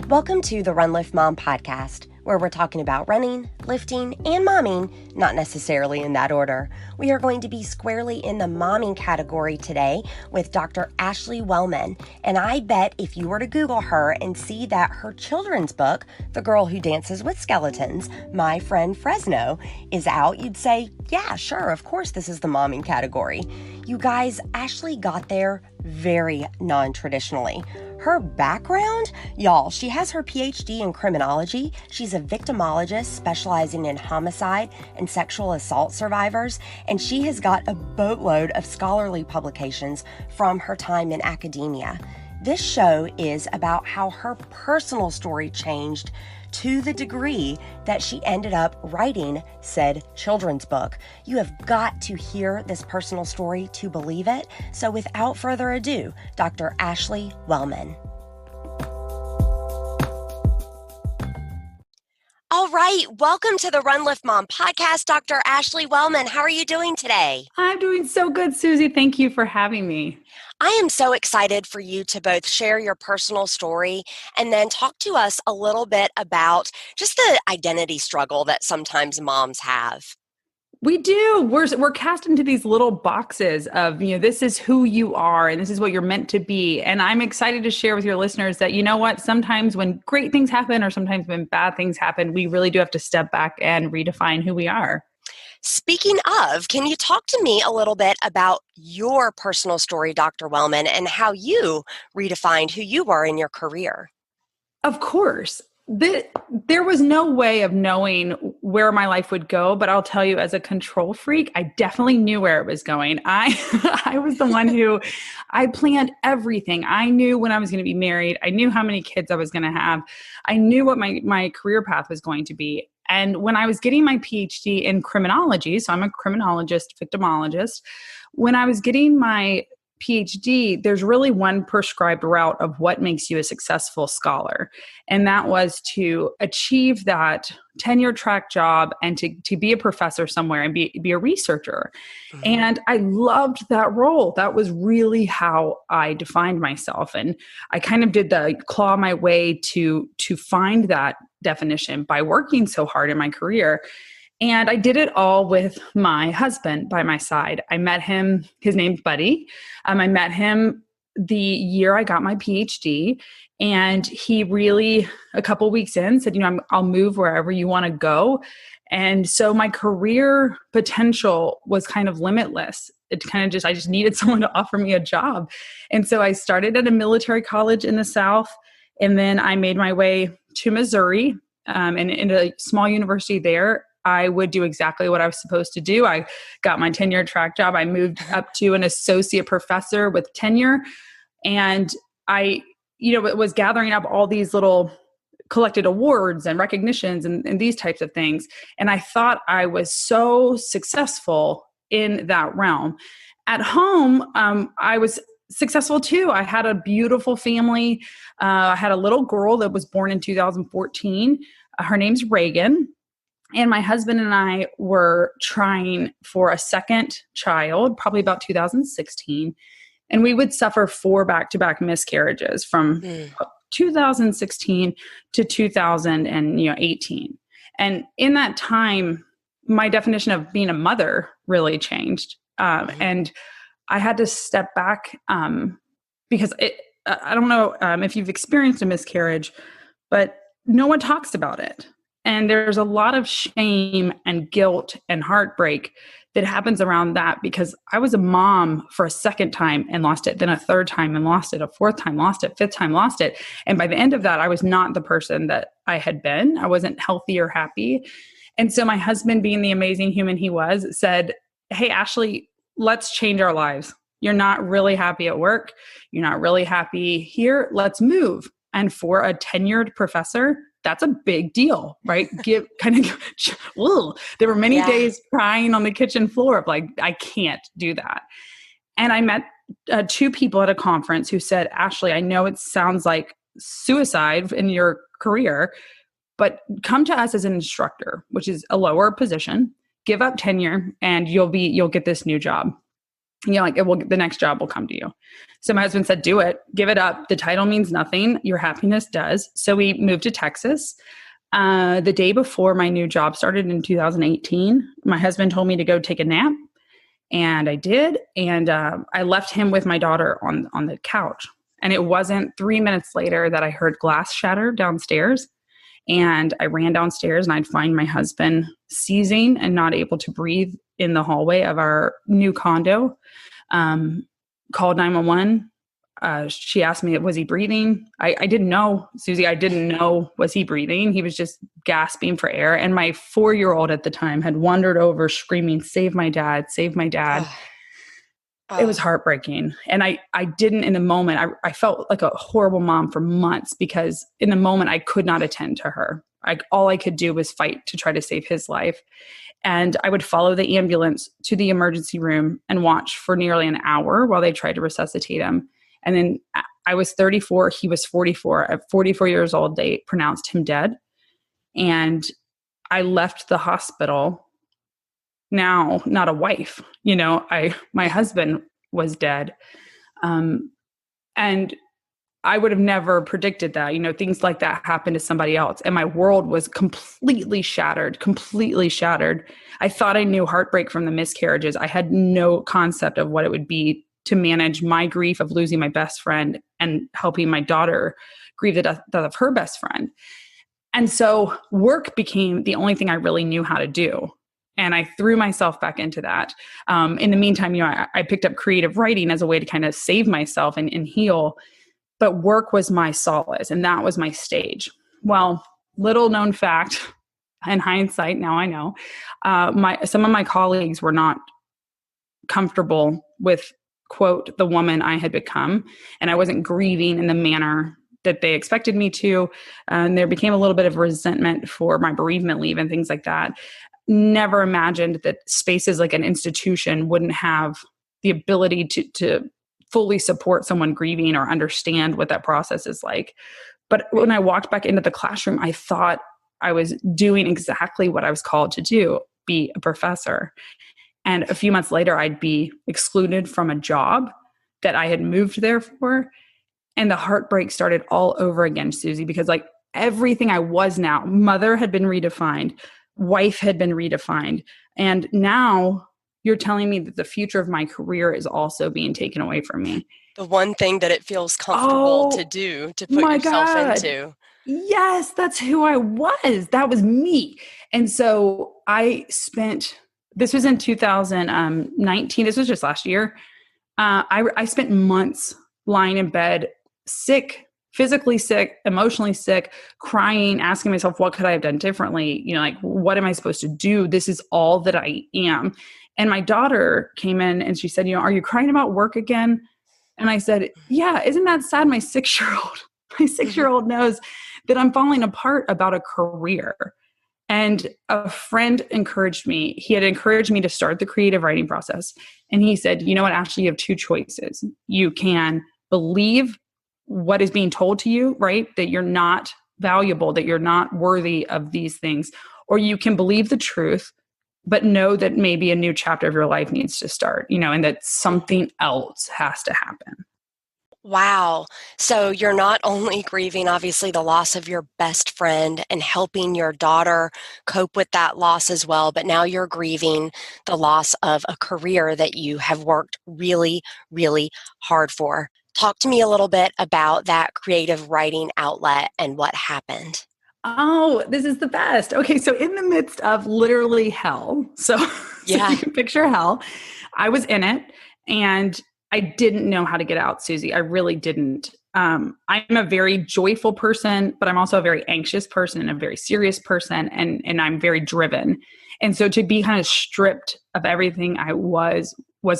Welcome to the Run Lift Mom podcast, where we're talking about running, lifting, and momming, not necessarily in that order. We are going to be squarely in the momming category today with Dr. Ashley Wellman, and I bet if you were to Google her and see that her children's book, The Girl Who Dances with Skeletons, My Friend Fresno, is out, you'd say, yeah, sure, of course this is the momming category. You guys, Ashley got there very non-traditionally. Her background? Y'all, she has her PhD in criminology. She's a victimologist specializing in homicide and sexual assault survivors, and she has got a boatload of scholarly publications from her time in academia. This show is about how her personal story changed to the degree that she ended up writing said children's book. You have got to hear this personal story to believe it. So without further ado, Dr. Ashley Wellman. All right, welcome to the Run Lift Mom podcast, Dr. Ashley Wellman. How are you doing today? I'm doing so good, Susie. Thank you for having me. I am so excited for you to both share your personal story and then talk to us a little bit about just the identity struggle that sometimes moms have. We do. We're cast into these little boxes of, this is who you are and this is what you're meant to be. And I'm excited to share with your listeners that, you know what, sometimes when great things happen or sometimes when bad things happen, we really do have to step back and redefine who we are. Speaking of, can you talk to me a little bit about your personal story, Dr. Wellman, and how you redefined who you were in your career? Of course. There was no way of knowing where my life would go, but I'll tell you, as a control freak, I definitely knew where it was going. I was the one who, I planned everything. I knew when I was going to be married. I knew how many kids I was going to have. I knew what my career path was going to be. And when I was getting my PhD in criminology, so I'm a criminologist, victimologist, when I was getting my PhD, there's really one prescribed route of what makes you a successful scholar. And that was to achieve that tenure track job and to be a professor somewhere and be a researcher. Mm-hmm. And I loved that role. That was really how I defined myself. And I kind of did the claw my way to find that definition by working so hard in my career. And I did it all with my husband by my side. I met him, his name's Buddy. I met him the year I got my PhD. And he really, a couple weeks in, said, I'll move wherever you want to go. And so my career potential was kind of limitless. It kind of I just needed someone to offer me a job. And so I started at a military college in the South. And then I made my way to Missouri and in a small university there. I would do exactly what I was supposed to do. I got my tenure track job. I moved up to an associate professor with tenure. And I, was gathering up all these little collected awards and recognitions and these types of things. And I thought I was so successful in that realm. At home, I was successful too. I had a beautiful family. I had a little girl that was born in 2014. Her name's Reagan. And my husband and I were trying for a second child, probably about 2016. And we would suffer 4 back-to-back miscarriages from 2016 to 2018. And in that time, my definition of being a mother really changed. And I had to step back because I don't know if you've experienced a miscarriage, but no one talks about it. And there's a lot of shame and guilt and heartbreak that happens around that, because I was a mom for a second time and lost it, then a third time and lost it, a fourth time, lost it, fifth time, lost it. And by the end of that, I was not the person that I had been. I wasn't healthy or happy. And so my husband, being the amazing human he was, said, hey, Ashley, let's change our lives. You're not really happy at work. You're not really happy here. Let's move. And for a tenured professor, that's a big deal, right? There were many days crying on the kitchen floor of like, I can't do that. And I met 2 people at a conference who said, Ashley, I know it sounds like suicide in your career, but come to us as an instructor, which is a lower position, give up tenure, and you'll get this new job. like the next job will come to you. So my husband said, do it, give it up. The title means nothing. Your happiness does. So we moved to Texas. The day before my new job started in 2018, my husband told me to go take a nap. And I did. And I left him with my daughter on the couch. And it wasn't 3 minutes later that I heard glass shatter downstairs. And I ran downstairs and I'd find my husband seizing and not able to breathe in the hallway of our new condo. Called 911. She asked me, was he breathing? I didn't know, Susie. I didn't know, was he breathing? He was just gasping for air. And my 4-year-old at the time had wandered over screaming, save my dad, save my dad. It was heartbreaking. And I didn't, in the moment, I felt like a horrible mom for months, because in the moment I could not attend to her. All I could do was fight to try to save his life. And I would follow the ambulance to the emergency room and watch for nearly an hour while they tried to resuscitate him. And then I was 34, he was 44. At 44 years old, they pronounced him dead. And I left the hospital, now not a wife, my husband was dead. And I would have never predicted that, things like that happened to somebody else. And my world was completely shattered. I thought I knew heartbreak from the miscarriages. I had no concept of what it would be to manage my grief of losing my best friend and helping my daughter grieve the death of her best friend. And so work became the only thing I really knew how to do. And I threw myself back into that. In the meantime, I picked up creative writing as a way to kind of save myself and heal. But work was my solace, and that was my stage. Well, little known fact, in hindsight, now I know, some of my colleagues were not comfortable with, quote, the woman I had become. And I wasn't grieving in the manner that they expected me to. And there became a little bit of resentment for my bereavement leave and things like that. Never imagined that spaces like an institution wouldn't have the ability to fully support someone grieving or understand what that process is like. But when I walked back into the classroom, I thought I was doing exactly what I was called to do, be a professor. And a few months later, I'd be excluded from a job that I had moved there for. And the heartbreak started all over again, Susie, because like everything I was now, mother had been redefined, wife had been redefined. And now you're telling me that the future of my career is also being taken away from me. The one thing that it feels comfortable to do, to put yourself into. Yes, that's who I was. That was me. And so this was in 2019. This was just last year. I spent months lying in bed, sick, physically sick, emotionally sick, crying, asking myself, what could I have done differently? Like, what am I supposed to do? This is all that I am. And my daughter came in and she said, are you crying about work again? And I said, yeah, isn't that sad? My 6-year-old knows that I'm falling apart about a career. And a friend encouraged me. He had encouraged me to start the creative writing process. And he said, you know what, Ashley, you have two choices. You can believe what is being told to you, right? That you're not valuable, that you're not worthy of these things. Or you can believe the truth, but know that maybe a new chapter of your life needs to start, and that something else has to happen. Wow. So you're not only grieving, obviously, the loss of your best friend and helping your daughter cope with that loss as well, but now you're grieving the loss of a career that you have worked really, really hard for. Talk to me a little bit about that creative writing outlet and what happened. Oh, this is the best. Okay, so in the midst of literally hell, so you can picture hell, I was in it and I didn't know how to get out, Susie. I really didn't. I'm a very joyful person, but I'm also a very anxious person and a very serious person, and I'm very driven. And so to be kind of stripped of everything I was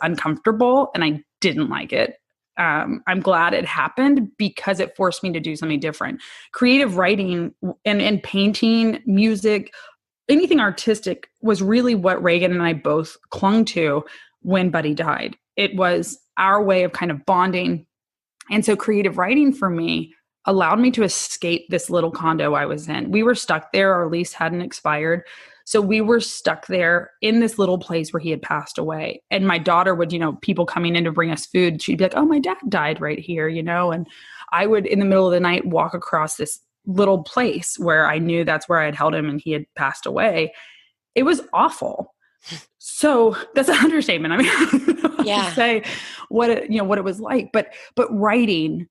uncomfortable, and I didn't like it. I'm glad it happened because it forced me to do something different. Creative writing and painting, music, anything artistic was really what Reagan and I both clung to when Buddy died. It was our way of kind of bonding. And so creative writing for me allowed me to escape this little condo I was in. We were stuck there. Our lease hadn't expired. So we were stuck there in this little place where he had passed away. And my daughter would, people coming in to bring us food, she'd be like, oh, my dad died right here, and I would, in the middle of the night, walk across this little place where I knew that's where I had held him and he had passed away. It was awful. So that's an understatement. I mean, I don't know how to say what it was like, but writing,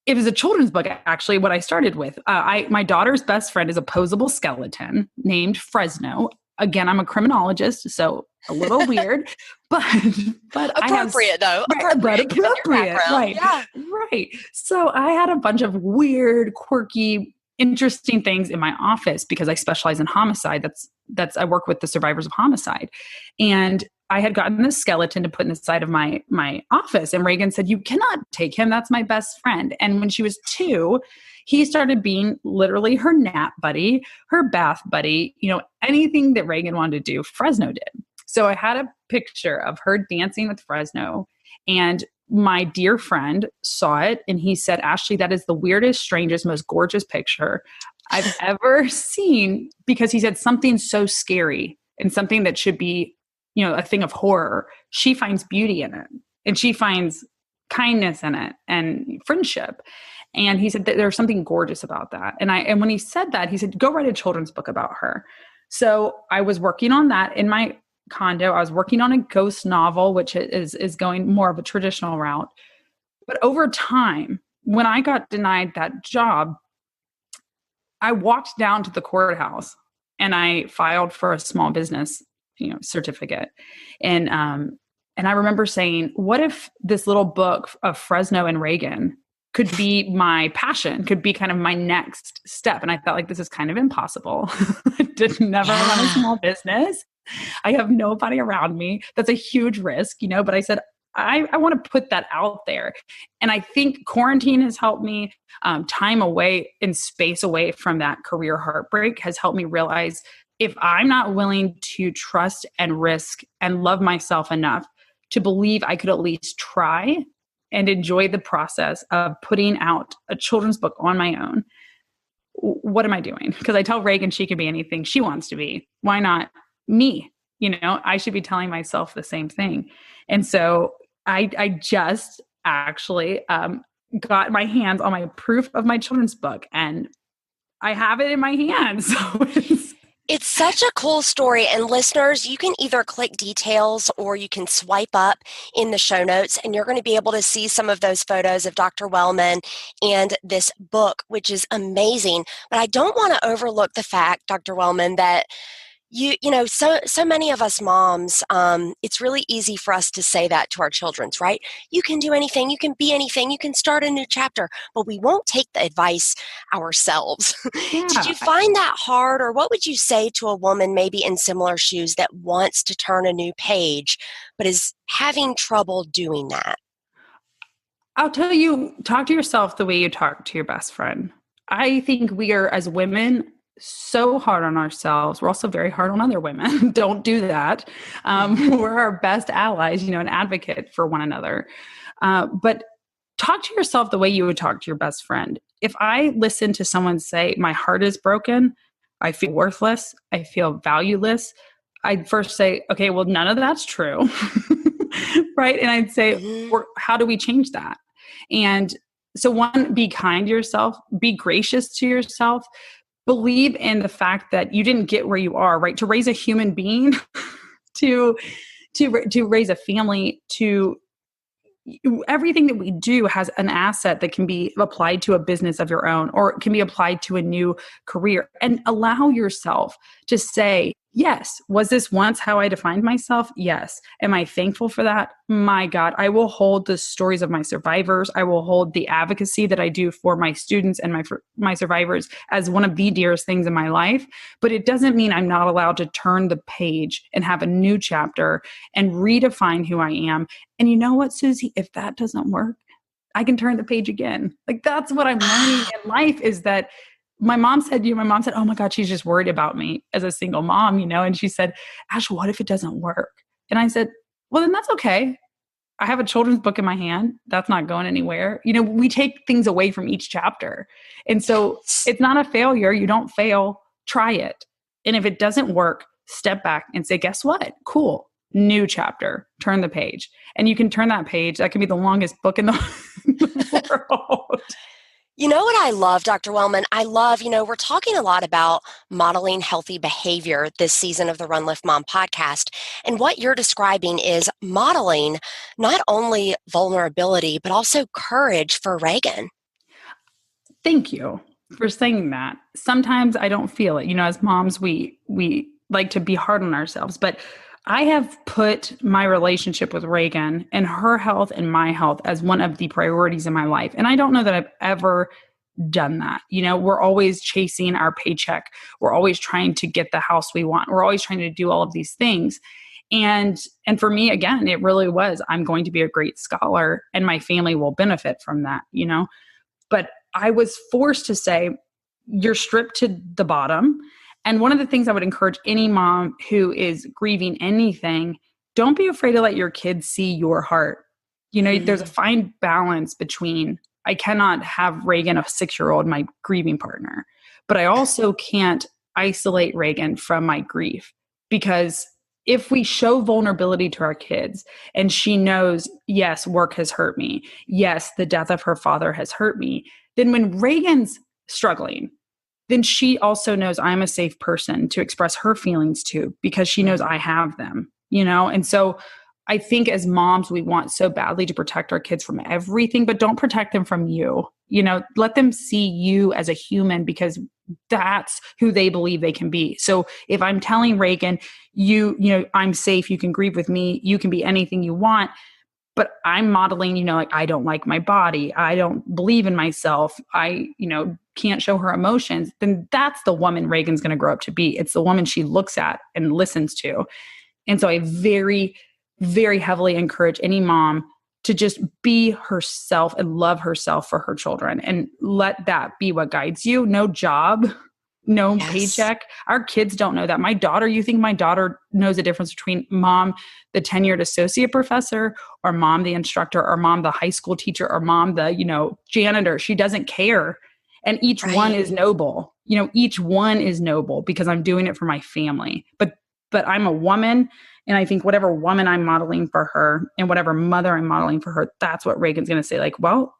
it was a children's book, actually, what I started with. My daughter's best friend is a posable skeleton named Fresno. Again, I'm a criminologist, so a little weird, but appropriate though. Appropriate, right? Yeah, right. So I had a bunch of weird, quirky, interesting things in my office because I specialize in homicide. I work with the survivors of homicide, and I had gotten this skeleton to put in the side of my office, and Reagan said, "You cannot take him. That's my best friend." And when she was 2, he started being literally her nap buddy, her bath buddy, anything that Reagan wanted to do, Fresno did. So I had a picture of her dancing with Fresno, and my dear friend saw it, and he said, "Ashley, that is the weirdest, strangest, most gorgeous picture I've ever seen," because he said something so scary and something that should be, a thing of horror. She finds beauty in it, and she finds kindness in it and friendship. And he said that there's something gorgeous about that. And when he said that, he said, "Go write a children's book about her." So I was working on that in my condo. I was working on a ghost novel, which is going more of a traditional route. But over time, when I got denied that job, I walked down to the courthouse and I filed for a small business, certificate. And I remember saying, what if this little book of Fresno and Reagan could be my passion, could be kind of my next step? And I felt like this is kind of impossible. I did never run a small business. I have nobody around me. That's a huge risk, but I said, I want to put that out there. And I think quarantine has helped me. Time away and space away from that career heartbreak has helped me realize if I'm not willing to trust and risk and love myself enough to believe I could at least try and enjoy the process of putting out a children's book on my own, what am I doing? Because I tell Reagan she can be anything she wants to be. Why not me? I should be telling myself the same thing. And so I just actually got my hands on my proof of my children's book, and I have it in my hands. So it's such a cool story. And listeners, you can either click details or you can swipe up in the show notes, and you're going to be able to see some of those photos of Dr. Wellman and this book, which is amazing. But I don't want to overlook the fact, Dr. Wellman, that so many of us moms, it's really easy for us to say that to our children, right? You can do anything, you can be anything, you can start a new chapter, but we won't take the advice ourselves. Yeah. Did you find that hard, or what would you say to a woman maybe in similar shoes that wants to turn a new page, but is having trouble doing that? I'll tell you, talk to yourself the way you talk to your best friend. I think we are, as women, so hard on ourselves. We're also very hard on other women. Don't do that. We're our best allies, an advocate for one another. But talk to yourself the way you would talk to your best friend. If I listen to someone say, my heart is broken, I feel worthless, I feel valueless, I'd first say, okay, well, none of that's true. Right? And I'd say, how do we change that? And so one, be kind to yourself, be gracious to yourself. Believe in the fact that you didn't get where you are, right? To raise a human being, to raise a family, everything that we do has an asset that can be applied to a business of your own, or it can be applied to a new career. And allow yourself to say, yes, was this once how I defined myself? Yes. Am I thankful for that? My God, I will hold the stories of my survivors. I will hold the advocacy that I do for my students and my survivors as one of the dearest things in my life. But it doesn't mean I'm not allowed to turn the page and have a new chapter and redefine who I am. And you know what, Susie? If that doesn't work, I can turn the page again. Like, that's what I'm learning in life, is that my mom said, oh my God, she's just worried about me as a single mom, and she said, Ash, what if it doesn't work? And I said, well, then that's okay. I have a children's book in my hand. That's not going anywhere. We take things away from each chapter. And so it's not a failure. You don't fail. Try it. And if it doesn't work, step back and say, guess what? Cool. New chapter, turn the page. And you can turn that page. That can be the longest book in the world. You know what I love, Dr. Wellman? I love, we're talking a lot about modeling healthy behavior this season of the Run Lift Mom podcast. And what you're describing is modeling not only vulnerability, but also courage for Reagan. Thank you for saying that. Sometimes I don't feel it. As moms, we like to be hard on ourselves, but I have put my relationship with Reagan and her health and my health as one of the priorities in my life. And I don't know that I've ever done that. We're always chasing our paycheck. We're always trying to get the house we want. We're always trying to do all of these things. And for me, again, it really was, I'm going to be a great scholar and my family will benefit from that, But I was forced to say, you're stripped to the bottom. And one of the things I would encourage any mom who is grieving anything, don't be afraid to let your kids see your heart. There's a fine balance between, I cannot have Reagan, a 6-year-old, my grieving partner, but I also can't isolate Reagan from my grief, because if we show vulnerability to our kids and she knows, yes, work has hurt me. Yes, the death of her father has hurt me. Then when Reagan's struggling, then she also knows I'm a safe person to express her feelings to, because she knows I have them, And so I think as moms, we want so badly to protect our kids from everything, but don't protect them from you. Let them see you as a human, because that's who they believe they can be. So if I'm telling Reagan, I'm safe, you can grieve with me, you can be anything you want, but I'm modeling, I don't like my body, I don't believe in myself, I, can't show her emotions, then that's the woman Reagan's going to grow up to be. It's the woman she looks at and listens to. And so I very, very heavily encourage any mom to just be herself and love herself for her children, and let that be what guides you. No job, no paycheck. Our kids don't know that. You think my daughter knows the difference between mom, the tenured associate professor, or mom, the instructor, or mom, the high school teacher, or mom, the, janitor? She doesn't care. And each one is noble. Each one is noble because I'm doing it for my family. But I'm a woman. And I think whatever woman I'm modeling for her and whatever mother I'm modeling for her, that's what Reagan's going to say. Like, well,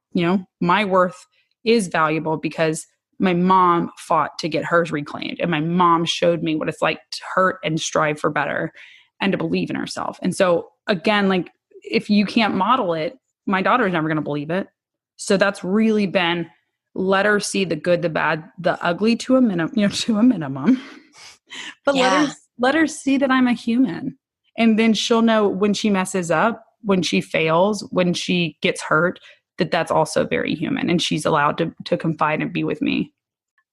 my worth is valuable because my mom fought to get hers reclaimed. And my mom showed me what it's like to hurt and strive for better and to believe in herself. And so again, like, if you can't model it, my daughter's never going to believe it. So that's really been, let her see the good, the bad, the ugly to a minimum, but let her see that I'm a human. And then she'll know when she messes up, when she fails, when she gets hurt, that's also very human. And she's allowed to confide and be with me.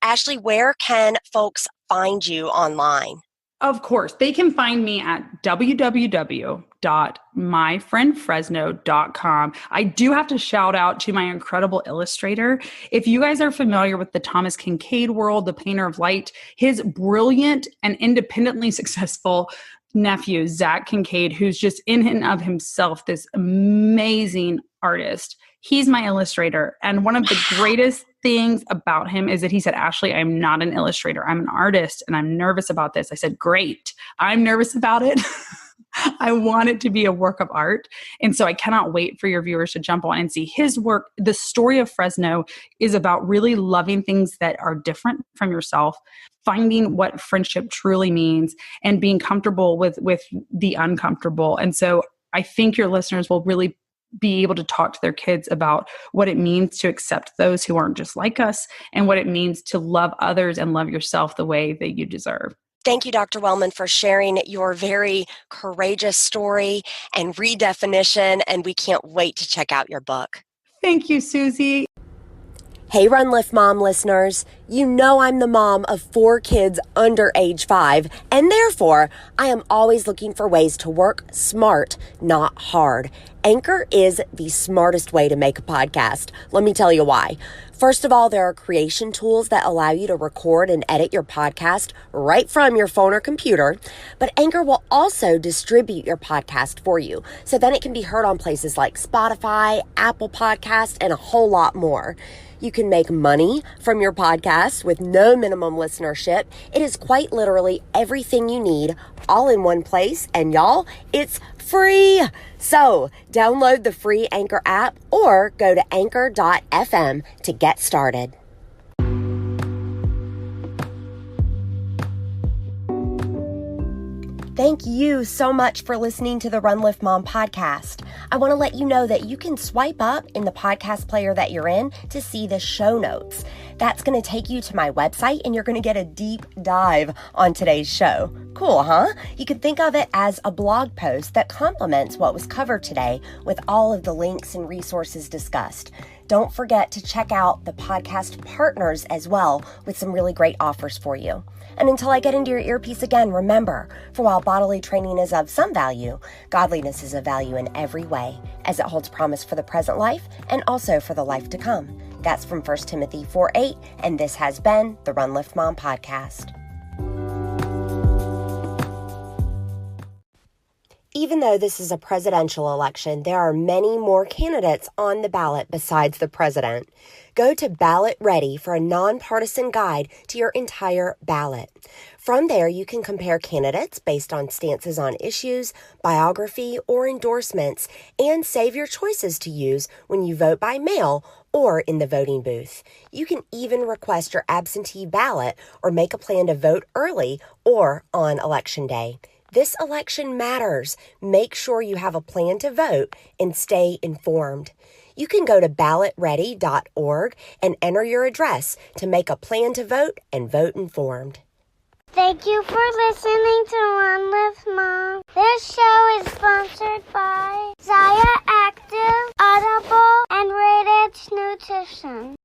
Ashley, where can folks find you online? Of course, they can find me at www.myfriendfresno.com. I do have to shout out to my incredible illustrator. If you guys are familiar with the Thomas Kincaid world, the painter of light, his brilliant and independently successful nephew, Zach Kincaid, who's just in and of himself this amazing artist. He's my illustrator. And one of the greatest things about him is that he said, Ashley, I'm not an illustrator. I'm an artist and I'm nervous about this. I said, great. I'm nervous about it. I want it to be a work of art. And so I cannot wait for your viewers to jump on and see his work. The story of Fresno is about really loving things that are different from yourself, finding what friendship truly means, and being comfortable with the uncomfortable. And so I think your listeners will really be able to talk to their kids about what it means to accept those who aren't just like us, and what it means to love others and love yourself the way that you deserve. Thank you, Dr. Wellman, for sharing your very courageous story and redefinition, and we can't wait to check out your book. Thank you, Susie. Hey, Run Lift Mom listeners, you know I'm the mom of 4 kids under age 5, and therefore I am always looking for ways to work smart, not hard. Anchor is the smartest way to make a podcast. Let me tell you why. First of all, there are creation tools that allow you to record and edit your podcast right from your phone or computer, but Anchor will also distribute your podcast for you, so then it can be heard on places like Spotify, Apple Podcasts, and a whole lot more. You can make money from your podcast podcast with no minimum listenership. It is quite literally everything you need all in one place. And y'all, it's free. So download the free Anchor app or go to anchor.fm to get started. Thank you so much for listening to the Run Lift Mom podcast. I want to let you know that you can swipe up in the podcast player that you're in to see the show notes. That's going to take you to my website and you're going to get a deep dive on today's show. Cool, huh? You can think of it as a blog post that complements what was covered today with all of the links and resources discussed. Don't forget to check out the podcast partners as well with some really great offers for you. And until I get into your earpiece again, remember, for while bodily training is of some value, godliness is of value in every way, as it holds promise for the present life and also for the life to come. That's from 1 Timothy 4:8, and this has been the Run Lift Mom podcast. Even though this is a presidential election, there are many more candidates on the ballot besides the president. Go to Ballot Ready for a nonpartisan guide to your entire ballot. From there, you can compare candidates based on stances on issues, biography, or endorsements, and save your choices to use when you vote by mail or in the voting booth. You can even request your absentee ballot or make a plan to vote early or on Election Day. This election matters. Make sure you have a plan to vote and stay informed. You can go to ballotready.org and enter your address to make a plan to vote and vote informed. Thank you for listening to Run Lift Mom. This show is sponsored by Zaya Active, Audible, and Radiant Nutrition.